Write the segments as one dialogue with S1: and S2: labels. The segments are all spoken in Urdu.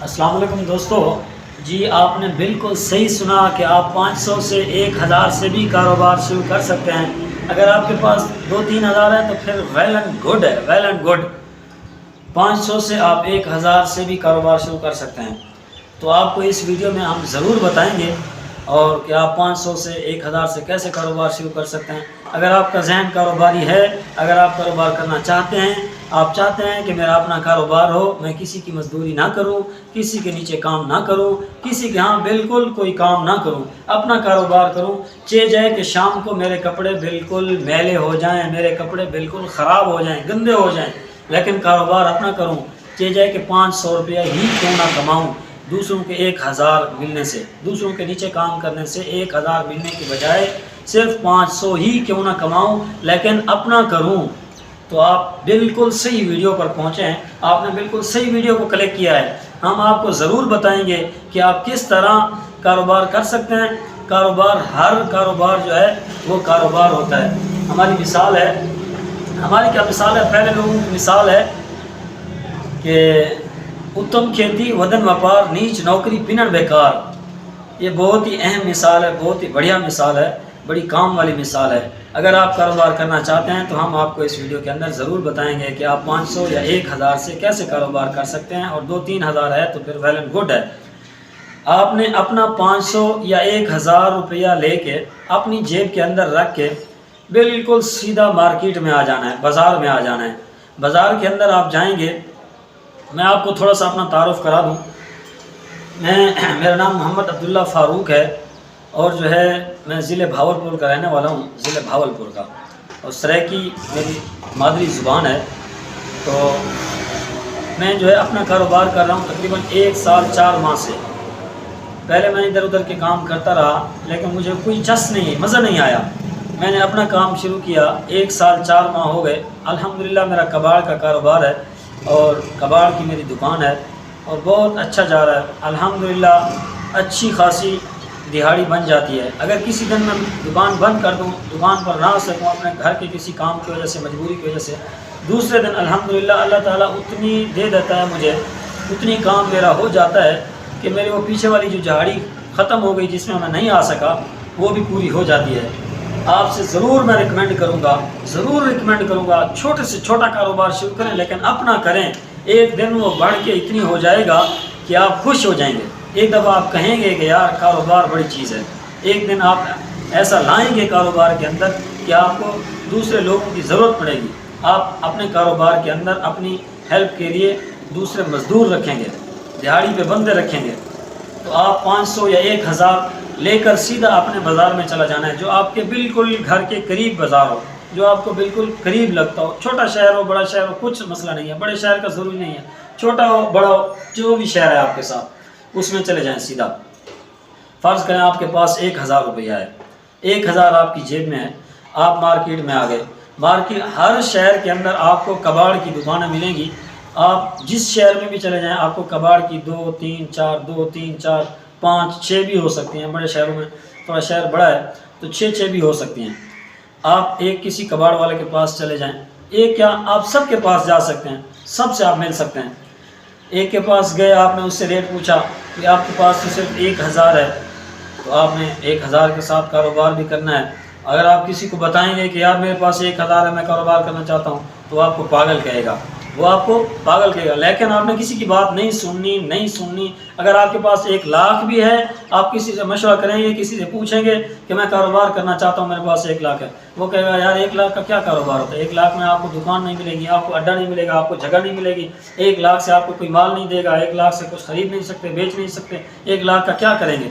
S1: السلام علیکم دوستو، جی آپ نے بالکل صحیح سنا کہ آپ 500 سے 1000 سے بھی کاروبار شروع کر سکتے ہیں۔ اگر آپ کے پاس 2-3 ہزار ہے تو پھر ویل اینڈ گڈ ہے، ویل اینڈ گڈ۔ 500 سے آپ 1000 سے بھی کاروبار شروع کر سکتے ہیں۔ تو آپ کو اس ویڈیو میں ہم ضرور بتائیں گے اور کہ آپ 500 سے 1000 سے کیسے کاروبار شروع کر سکتے ہیں۔ اگر آپ کا ذہن کاروباری ہے، اگر آپ کاروبار کرنا چاہتے ہیں، آپ چاہتے ہیں کہ میرا اپنا کاروبار ہو، میں کسی کی مزدوری نہ کروں، کسی کے نیچے کام نہ کروں، کسی کے ہاں بالکل کوئی کام نہ کروں، اپنا کاروبار کروں، چہ جائے کہ شام کو میرے کپڑے بالکل میلے ہو جائیں، میرے کپڑے بالکل خراب ہو جائیں، گندے ہو جائیں، لیکن کاروبار اپنا کروں، چہ جائے کہ 500 روپیہ ہی کیوں نہ کماؤں، دوسروں کے 1000 ملنے سے، دوسروں کے نیچے کام کرنے سے 1000 ملنے کی بجائے صرف 500 ہی کیوں نہ کماؤں لیکن اپنا کروں۔ تو آپ بالکل صحیح ویڈیو پر پہنچے ہیں، آپ نے بالکل صحیح ویڈیو کو کلک کیا ہے۔ ہم آپ کو ضرور بتائیں گے کہ آپ کس طرح کاروبار کر سکتے ہیں۔ کاروبار، ہر کاروبار جو ہے وہ کاروبار ہوتا ہے۔ ہماری مثال ہے، ہماری کیا مثال ہے؟ پہلے لوگوں کی مثال ہے کہ اتم کھیتی ودن وپار، نیچ نوکری پنن بیکار۔ یہ بہت ہی اہم مثال ہے، بہت ہی بڑھیا مثال ہے، بڑی کام والی مثال ہے۔ اگر آپ کاروبار کرنا چاہتے ہیں تو ہم آپ کو اس ویڈیو کے اندر ضرور بتائیں گے کہ آپ 500 یا 1000 سے کیسے کاروبار کر سکتے ہیں، اور 2-3 ہزار ہے تو پھر ویل اینڈ گڈ ہے۔ آپ نے اپنا 500 یا 1000 روپیہ لے کے اپنی جیب کے اندر رکھ کے بالکل سیدھا مارکیٹ میں آ جانا ہے، بازار میں آ جانا ہے۔ بازار کے اندر آپ جائیں گے، میں آپ کو تھوڑا سا اپنا تعارف کرا دوں۔ میرا نام محمد عبداللہ فاروق ہے، اور جو ہے میں ضلع بھاولپور کا رہنے والا ہوں، ضلع بھاولپور کا، اور سرائیکی میری مادری زبان ہے۔ تو میں جو ہے اپنا کاروبار کر رہا ہوں تقریباً 1 سال 4 ماہ سے۔ پہلے میں ادھر ادھر کے کام کرتا رہا لیکن مجھے کوئی چس نہیں، مزہ نہیں آیا۔ میں نے اپنا کام شروع کیا، 1 سال 4 ماہ ہو گئے۔ الحمدللہ میرا کباڑ کا کاروبار ہے اور کباڑ کی میری دکان ہے، اور بہت اچھا جا رہا ہے الحمدللہ۔ اچھی خاصی دہاڑی بن جاتی ہے۔ اگر کسی دن میں دکان بند کر دوں، دکان پر نہ آ سکوں اپنے گھر کے کسی کام کی وجہ سے، مجبوری کی وجہ سے، دوسرے دن الحمدللہ اللہ تعالیٰ اتنی دے دیتا ہے مجھے، اتنی کام میرا ہو جاتا ہے کہ میری وہ پیچھے والی جو دہاڑی ختم ہو گئی جس میں میں نہیں آ سکا، وہ بھی پوری ہو جاتی ہے۔ آپ سے ضرور میں ریکمینڈ کروں گا، ضرور ریکمینڈ کروں گا، چھوٹے سے چھوٹا کاروبار شروع کریں لیکن اپنا کریں۔ ایک دن وہ بڑھ کے اتنی ہو جائے گا کہ آپ خوش ہو جائیں گے۔ ایک دفعہ آپ کہیں گے کہ یار کاروبار بڑی چیز ہے۔ ایک دن آپ ایسا لائیں گے کاروبار کے اندر کہ آپ کو دوسرے لوگوں کی ضرورت پڑے گی۔ آپ اپنے کاروبار کے اندر اپنی ہیلپ کے لیے دوسرے مزدور رکھیں گے، دہاڑی پہ بندے رکھیں گے۔ تو آپ 500 یا 1000 لے کر سیدھا اپنے بازار میں چلا جانا ہے، جو آپ کے بالکل گھر کے قریب بازار ہو، جو آپ کو بالکل قریب لگتا ہو۔ چھوٹا شہر ہو، بڑا شہر ہو، کچھ مسئلہ نہیں ہے، بڑے شہر کا ضروری نہیں ہے، چھوٹا ہو بڑا ہو، جو بھی شہر ہے آپ کے ساتھ اس میں چلے جائیں سیدھا۔ فرض کریں آپ کے پاس 1000 روپیہ ہے، 1000 آپ کی جیب میں ہے، آپ مارکیٹ میں آ گئے۔ مارکیٹ، ہر شہر کے اندر آپ کو کباڑ کی دکانیں ملیں گی۔ آپ جس شہر میں بھی چلے جائیں آپ کو کباڑ کی 2 3 4 2 3 4 5 6 بھی ہو سکتی ہیں۔ بڑے شہروں میں، تھوڑا شہر بڑا ہے تو 6 بھی ہو سکتی ہیں۔ آپ ایک کسی کباڑ والے کے پاس چلے جائیں، ایک کیا آپ سب کے پاس جا سکتے ہیں، سب سے آپ مل سکتے ہیں۔ ایک کے پاس گئے، آپ نے اس سے ریٹ پوچھا کہ آپ کے پاس تو صرف 1000 ہے، تو آپ نے 1000 کے ساتھ کاروبار بھی کرنا ہے۔ اگر آپ کسی کو بتائیں گے کہ یار میرے پاس 1000 ہے، میں کاروبار کرنا چاہتا ہوں، تو وہ آپ کو پاگل کہے گا، وہ آپ کو پاگل کہے گا۔ لیکن آپ نے کسی کی بات نہیں سننی۔ اگر آپ کے پاس 1 لاکھ بھی ہے، آپ کسی سے مشورہ کریں گے، کسی سے پوچھیں گے کہ میں کاروبار کرنا چاہتا ہوں، میرے پاس 1 لاکھ ہے، وہ کہے گا یار 1 لاکھ کا کیا کاروبار ہوتا ہے؟ 1 لاکھ میں آپ کو دکان نہیں ملے گی، آپ کو اڈا نہیں ملے گا، آپ کو جگہ نہیں ملے گی، 1 لاکھ سے آپ کو کوئی مال نہیں دے گا، 1 لاکھ سے کچھ خرید نہیں سکتے، بیچ نہیں سکتے، 1 لاکھ کا کیا کریں گے؟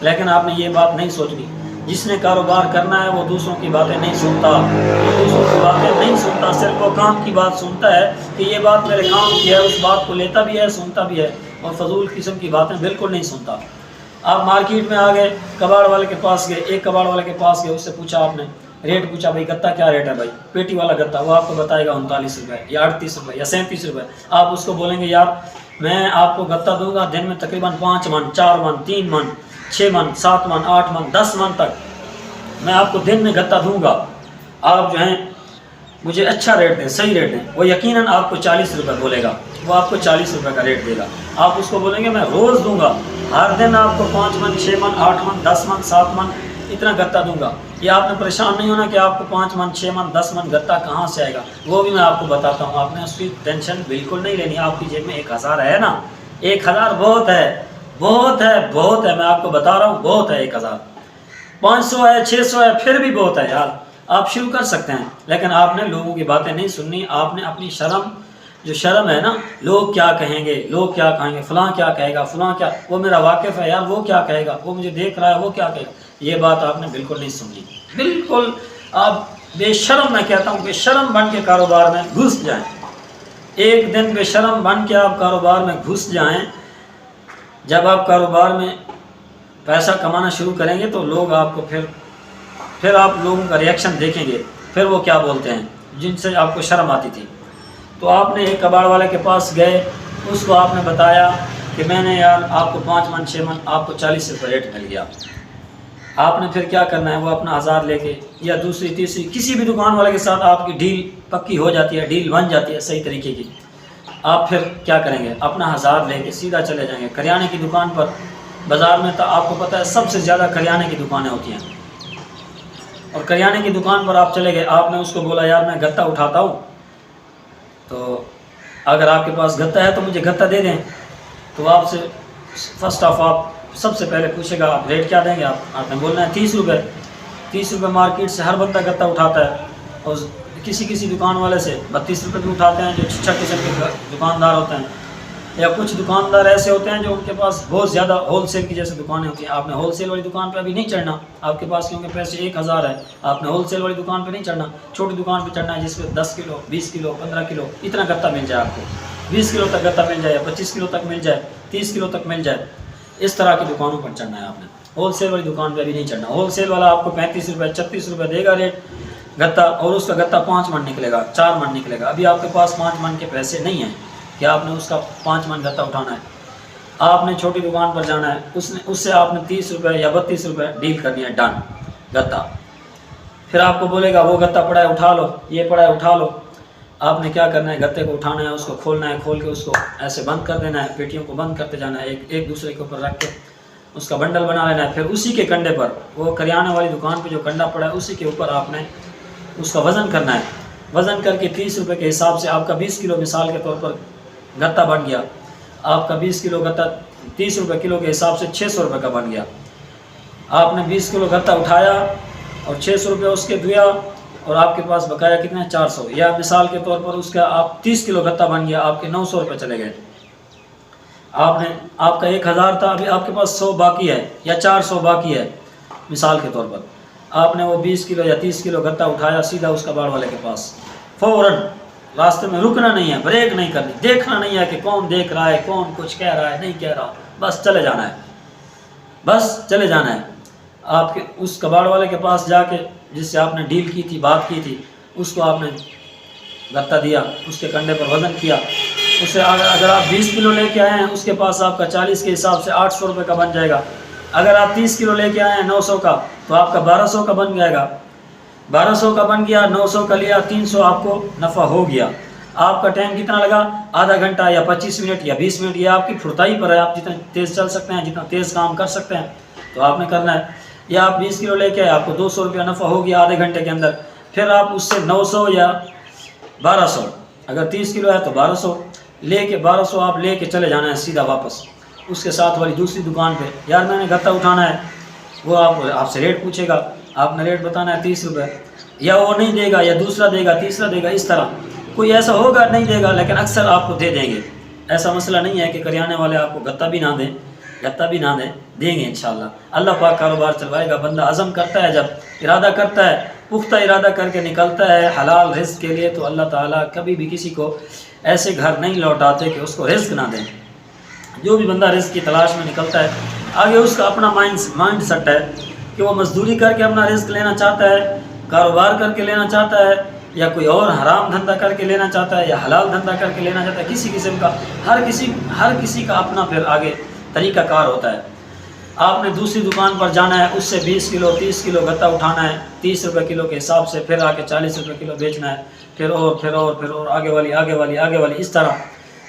S1: لیکن آپ نے یہ بات نہیں سوچنی۔ جس نے کاروبار کرنا ہے وہ دوسروں کی باتیں نہیں سنتا، وہ دوسروں کی باتیں نہیں سنتا، صرف وہ کام کی بات سنتا ہے کہ یہ بات میرے کام کی ہے، اس بات کو لیتا بھی ہے، سنتا بھی ہے، اور فضول قسم کی باتیں بالکل نہیں سنتا۔ آپ مارکیٹ میں آ گئے، کباڑ والے کے پاس گئے، ایک کباڑ والے کے پاس گئے، اس سے پوچھا، آپ نے ریٹ پوچھا، بھائی گتا کیا ریٹ ہے بھائی، پیٹی والا گتا، وہ آپ کو بتائے گا 39 روپے یا 38 روپے یا 37 روپے۔ آپ اس کو بولیں گے یار میں آپ کو گتا دوں گا دن میں تقریباً 5 من 4 من 3 من 6 من 7 من 8 من 10 من تک میں آپ کو دن میں گتا دوں گا، آپ جو ہیں مجھے اچھا ریٹ دیں، صحیح ریٹ دیں۔ وہ یقیناً آپ کو 40 روپے بولے گا، وہ آپ کو 40 روپے کا ریٹ دے گا. آپ اس کو بولیں گے میں روز دوں گا، ہر دن آپ کو 5 من 6 من 8 من 10 من 7 من اتنا گتا دوں گا. یہ آپ نے پریشان نہیں ہونا کہ آپ کو 5 من 6 من 10 من گتا کہاں سے آئے گا، وہ بھی میں آپ کو بتاتا ہوں. آپ نے اس کی ٹینشن بالکل نہیں لینی. آپ کی جیب میں 1000 ہے نا، 1000 بہت ہے، بہت ہے، بہت ہے. میں آپ کو بتا رہا ہوں بہت ہے. 1000 500 ہے 600 ہے پھر بھی بہت ہے یار. آپ شروع کر سکتے ہیں، لیکن آپ نے لوگوں کی باتیں نہیں سننی. آپ نے اپنی شرم، جو شرم ہے نا، لوگ کیا کہیں گے، لوگ کیا کہیں گے، فلاں کیا کہے گا، فلاں کیا، وہ میرا واقف ہے یار، وہ کیا کہے گا، وہ مجھے دیکھ رہا ہے، وہ کیا کہے گا، یہ بات آپ نے بالکل نہیں سننی. بالکل آپ بے شرم، میں کہتا ہوں بے شرم بن کے کاروبار میں گھس جائیں. ایک دن بے شرم بن کے آپ کاروبار میں گھس جائیں. جب آپ کاروبار میں پیسہ کمانا شروع کریں گے تو لوگ آپ کو پھر آپ لوگوں کا ریئیکشن دیکھیں گے، پھر وہ کیا بولتے ہیں جن سے آپ کو شرم آتی تھی. تو آپ نے ایک کباڑ والے کے پاس گئے، اس کو آپ نے بتایا کہ میں نے یار آپ کو 5 من 6 من آپ کو 40 روپے ریٹ مل گیا. آپ نے پھر کیا کرنا ہے، وہ اپنا 1000 لے کے یا دوسری تیسری کسی بھی دکان والے کے ساتھ آپ کی ڈیل پکی ہو جاتی ہے، ڈیل بن جاتی ہے صحیح طریقے کی. آپ پھر کیا کریں گے، اپنا 1000 لے کے سیدھا چلے جائیں گے کریانے کی دکان پر. بازار میں تو آپ کو پتہ ہے سب سے زیادہ کریانے کی دکانیں ہوتی ہیں، اور کریانے کی دکان پر آپ چلے گئے. آپ نے اس کو بولا یار میں گتا اٹھاتا ہوں، تو اگر آپ کے پاس گتا ہے تو مجھے گتا دے دیں. تو آپ سے فرسٹ آف آپ سب سے پہلے پوچھے گا آپ ریٹ کیا دیں گے. آپ نے بولنا ہے 30 روپے. 30 روپے مارکیٹ سے ہر بندہ گتا اٹھاتا ہے، اور کسی دکان والے سے 32 روپے بھی اٹھاتے ہیں جو چھٹا قسم کے دکاندار ہوتے ہیں. یا کچھ دکاندار ایسے ہوتے ہیں جو ان کے پاس بہت زیادہ ہول سیل کی جیسے دکانیں ہوتی ہیں. آپ نے ہول سیل والی دکان پہ ابھی نہیں چڑھنا، آپ کے پاس کیونکہ پیسے 1000 ہے. آپ نے ہول سیل والی دکان پہ نہیں چڑھنا، چھوٹی دکان پہ چڑھنا ہے جس پہ 10 کلو 20 کلو 15 کلو اتنا گتا مل جائے. آپ کو 20 کلو تک گتا مل جائے، یا 25 کلو تک مل جائے، 30 کلو تک مل جائے. اس طرح کی دکانوں پر چڑھنا ہے آپ نے. ہول سیل والی دکان پہ ابھی نہیں چڑھنا. ہول سیل والا آپ کو 35 روپے 36 روپے دے گا ریٹ گتا، اور اس کا گتا 5 من نکلے گا 4 من نکلے گا. ابھی آپ کے پاس 5 من کے پیسے نہیں ہیں کہ آپ نے اس کا 5 من گتا اٹھانا ہے. آپ نے چھوٹی دکان پر جانا ہے، اس سے آپ نے 30 روپے یا 32 روپے ڈیل کرنی ہے، ڈن گتا. پھر آپ کو بولے گا وہ گتا پڑا ہے اٹھا لو، یہ پڑا ہے اٹھا لو. آپ نے کیا کرنا ہے، گتے کو اٹھانا ہے، اس کو کھولنا ہے، کھول کے اس کو ایسے بند کر دینا ہے، پیٹیوں کو بند کرتے جانا ہے، ایک دوسرے کے اوپر رکھ کے اس کا بنڈل بنا لینا ہے. پھر اسی کے کنڈے پر، وہ کریانے والی دکان پہ جو کنڈا پڑا ہے اسی کے اوپر آپ نے اس کا وزن کرنا ہے. وزن کر کے 30 روپے کے حساب سے آپ کا 20 کلو مثال کے طور پر گتا بن گیا. آپ کا 20 کلو گتا 30 روپے کلو کے حساب سے 600 روپے کا بن گیا. آپ نے 20 کلو گتا اٹھایا اور 600 روپے اس کے دیا، اور آپ کے پاس بقایا کتنا ہے 400. یا مثال کے طور پر اس کا آپ 30 کلو گتا بن گیا، آپ کے 900 روپے چلے گئے. آپ کا 1000 تھا، ابھی آپ کے پاس 100 باقی ہے یا 400 باقی ہے مثال کے طور پر. آپ نے وہ 20 کلو یا 30 کلو گتا اٹھایا، سیدھا اس کباڑ والے کے پاس. فوراً راستے میں رکنا نہیں ہے، بریک نہیں کرنی، دیکھنا نہیں ہے کہ کون دیکھ رہا ہے، کون کچھ کہہ رہا ہے نہیں کہہ رہا، بس چلے جانا ہے، بس چلے جانا ہے. آپ کے اس کباڑ والے کے پاس جا کے جس سے آپ نے ڈیل کی تھی، بات کی تھی، اس کو آپ نے گتا دیا، اس کے کنڈے پر وزن کیا. اسے اگر آپ 20 کلو لے کے آئے ہیں، اس کے پاس آپ کا 40 کے حساب سے 800 روپے کا بن جائے گا. اگر آپ 30 کلو لے کے آئے ہیں 900 کا، تو آپ کا 1200 کا بن جائے گا. 1200 کا بن گیا، 900 کا لیا، 300 آپ کو نفع ہو گیا. آپ کا ٹائم کتنا لگا، آدھا گھنٹہ یا 25 منٹ یا 20 منٹ، یہ آپ کی پھرتائی پر ہے. آپ جتنا تیز چل سکتے ہیں، جتنا تیز کام کر سکتے ہیں تو آپ نے کرنا ہے. یا آپ 20 کلو لے کے آئے، آپ کو 200 روپیہ نفع ہو گیا آدھے گھنٹے کے اندر. پھر آپ اس سے 900 یا 1200، اگر 30 کلو ہے تو 1200 لے کے 1200 آپ لے کے چلے جانا ہے سیدھا واپس اس کے ساتھ والی دوسری دکان پہ. یار میں نے گتا اٹھانا ہے، وہ آپ سے ریٹ پوچھے گا، آپ نے ریٹ بتانا ہے 30 روپے. یا وہ نہیں دے گا، یا دوسرا دے گا، تیسرا دے گا. اس طرح کوئی ایسا ہوگا نہیں دے گا، لیکن اکثر آپ کو دے دیں گے. ایسا مسئلہ نہیں ہے کہ کریانے والے آپ کو گتا بھی نہ دیں، دیں گے انشاءاللہ. اللہ پاک کاروبار چلوائے گا. بندہ عزم کرتا ہے، جب ارادہ کرتا ہے، پختہ ارادہ کر کے نکلتا ہے حلال رزق کے لیے، تو اللہ تعالیٰ کبھی بھی کسی کو ایسے گھر نہیں لوٹاتے کہ اس کو رزق نہ دیں. جو بھی بندہ رزق کی تلاش میں نکلتا ہے، آگے اس کا اپنا مائنڈ سیٹ ہے کہ وہ مزدوری کر کے اپنا رزق لینا چاہتا ہے، کاروبار کر کے لینا چاہتا ہے، یا کوئی اور حرام دھندا کر کے لینا چاہتا ہے، یا حلال دھندا کر کے لینا چاہتا ہے. کسی قسم کا ہر کسی کا اپنا پھر آگے طریقہ کار ہوتا ہے. آپ نے دوسری دکان پر جانا ہے، اس سے 20 کلو 30 کلو گتا اٹھانا ہے 30 روپے کلو کے حساب سے. پھر آ کے 40 روپے کلو بیچنا ہے. پھر اور آگے والی. اس طرح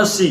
S1: 80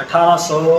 S1: 1800